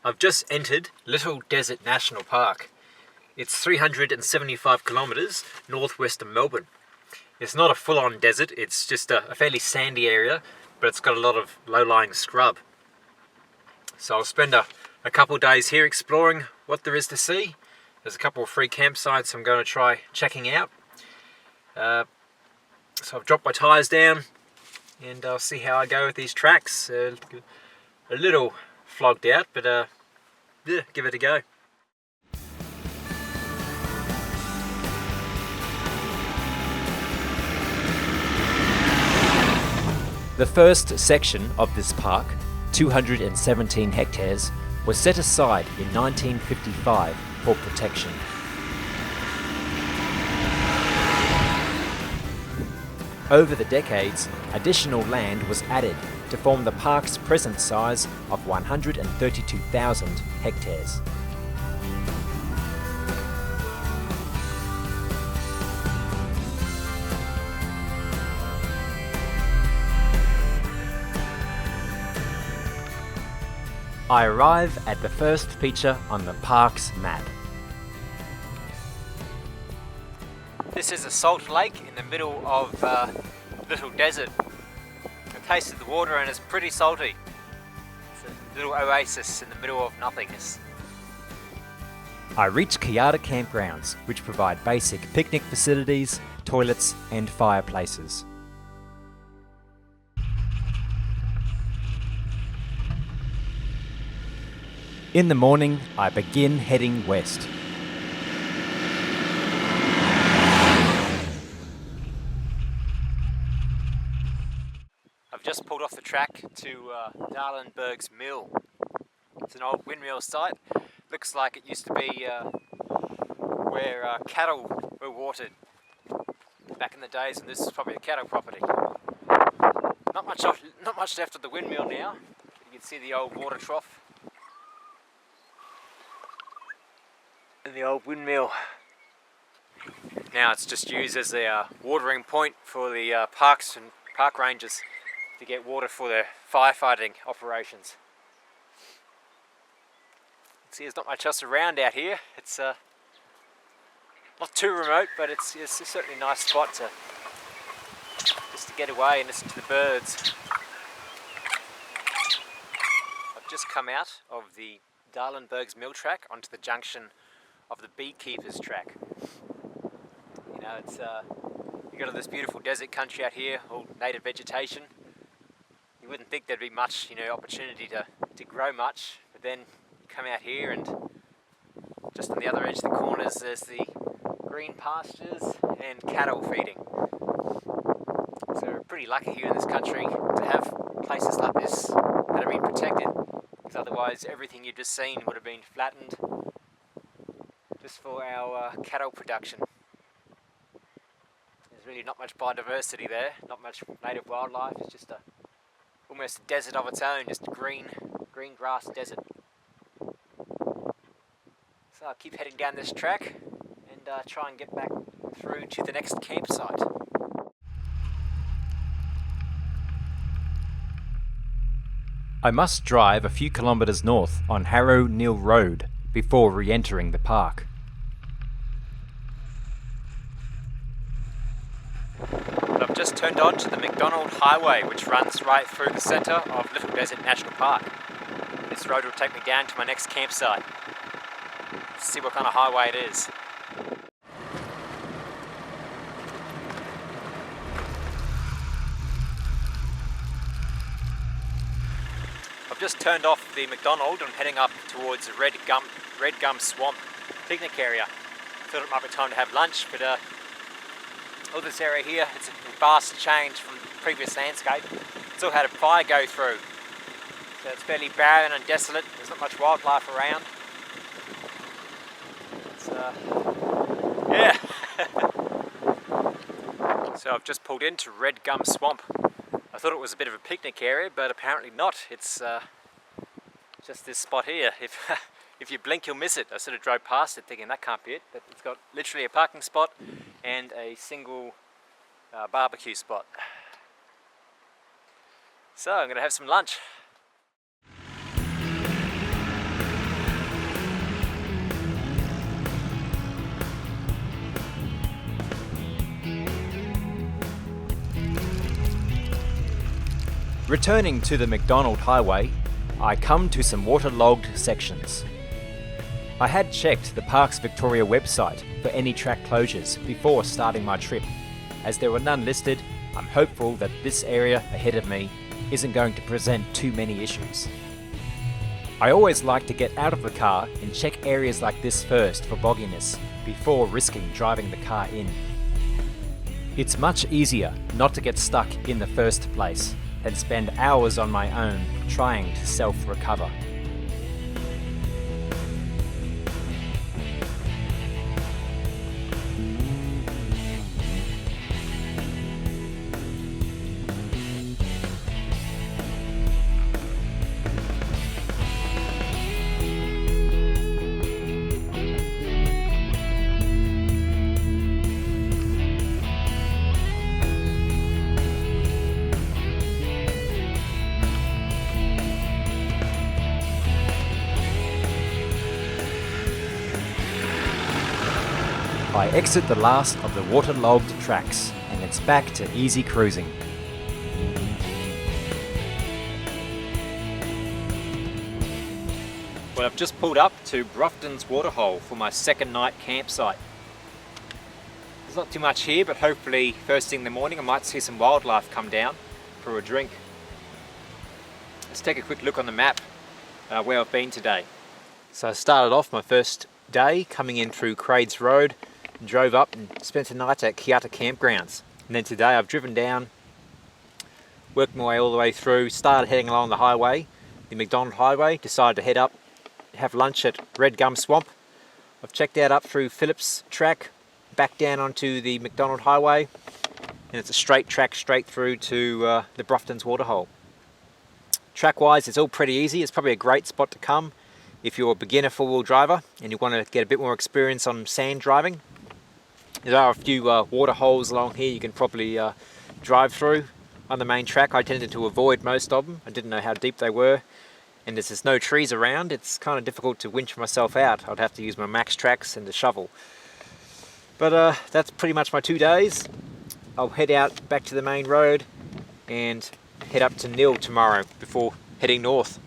I've just entered Little Desert National Park. It's 375 kilometres northwest of Melbourne. It's not a full-on desert, it's just a fairly sandy area, but it's got a lot of low-lying scrub. So I'll spend a couple of days here exploring what there is to see. There's a couple of free campsites I'm going to try checking out. So I've dropped my tyres down and I'll see how I go with these tracks. A little flogged out, but yeah, give it a go. The first section of this park, 217 hectares, was set aside in 1955 for protection. Over the decades, additional land was added to form the park's present size of 132,000 hectares. I arrive at the first feature on the park's map. This is a salt lake in the middle of Little Desert. I tasted the water and it's pretty salty. It's a little oasis in the middle of nothingness. I reach Kiata campgrounds, which provide basic picnic facilities, toilets and fireplaces. In the morning, I begin heading west. I've just pulled off the track to Darwin Bergs mill. It's an old windmill site. Looks like it used to be where cattle were watered back in the days, and this is probably a cattle property. Not much left of the windmill now. You can see the old water trough. And the old windmill. Now it's just used as a watering point for the parks and park rangers to get water for their firefighting operations. See, there's not much else around out here. It's not too remote, but it's certainly a nice spot to get away and listen to the birds. I've just come out of the Darwin Bergs mill track onto the junction of the beekeepers track. You know, it's you've got all this beautiful desert country out here, all native vegetation. You wouldn't think there'd be much, opportunity to grow much, but then you come out here and just on the other edge of the corners there's the green pastures and cattle feeding. So we're pretty lucky here in this country to have places like this that have been protected, because otherwise everything you've just seen would have been flattened just for our cattle production. There's really not much biodiversity there, not much native wildlife. It's just almost a desert of its own, just a green grass desert. So I'll keep heading down this track and try and get back through to the next campsite. I must drive a few kilometres north on Harrow Neil Road before re-entering the park. I've just turned on to the McDonald Highway, which runs right through the centre of Little Desert National Park. This road will take me down to my next campsite. Let's see what kind of highway it is. I've just turned off the McDonald and heading up towards the Redgum Swamp picnic area. I thought it might be time to have lunch, but all this area here, it's a vast change from the previous landscape. It's all had a fire go through, so it's fairly barren and desolate. There's not much wildlife around. It's, yeah. So I've just pulled into Redgum Swamp. I thought it was a bit of a picnic area, but apparently not. It's just this spot here. If you blink, you'll miss it. I sort of drove past it thinking that can't be it, but it's got literally a parking spot and a single barbecue spot. So I'm going to have some lunch. Returning to the McDonald Highway, I come to some waterlogged sections. I had checked the Parks Victoria website for any track closures before starting my trip. As there were none listed, I'm hopeful that this area ahead of me isn't going to present too many issues. I always like to get out of the car and check areas like this first for bogginess before risking driving the car in. It's much easier not to get stuck in the first place than spend hours on my own trying to self-recover. I exit the last of the waterlogged tracks and it's back to easy cruising. Well, I've just pulled up to Bridgewaters Waterhole for my second night campsite. There's not too much here, but hopefully first thing in the morning I might see some wildlife come down for a drink. Let's take a quick look on the map where I've been today. So I started off my first day coming in through Craigs Road, drove up and spent the night at Kiata Campgrounds. And then today I've driven down, worked my way all the way through, started heading along the highway, the McDonald Highway, decided to head up, have lunch at Redgum Swamp. I've checked out up through Phillips Track, back down onto the McDonald Highway, and it's a straight track straight through to the Bridgewaters Waterhole. Track wise it's all pretty easy. It's probably a great spot to come if you're a beginner four-wheel driver and you want to get a bit more experience on sand driving. There are a few water holes along here you can probably drive through. On the main track I tended to avoid most of them. I didn't know how deep they were, and as there's no trees around it's kind of difficult to winch myself out. I'd have to use my max tracks and a shovel. But that's pretty much my 2 days. I'll head out back to the main road and head up to Nil tomorrow before heading north.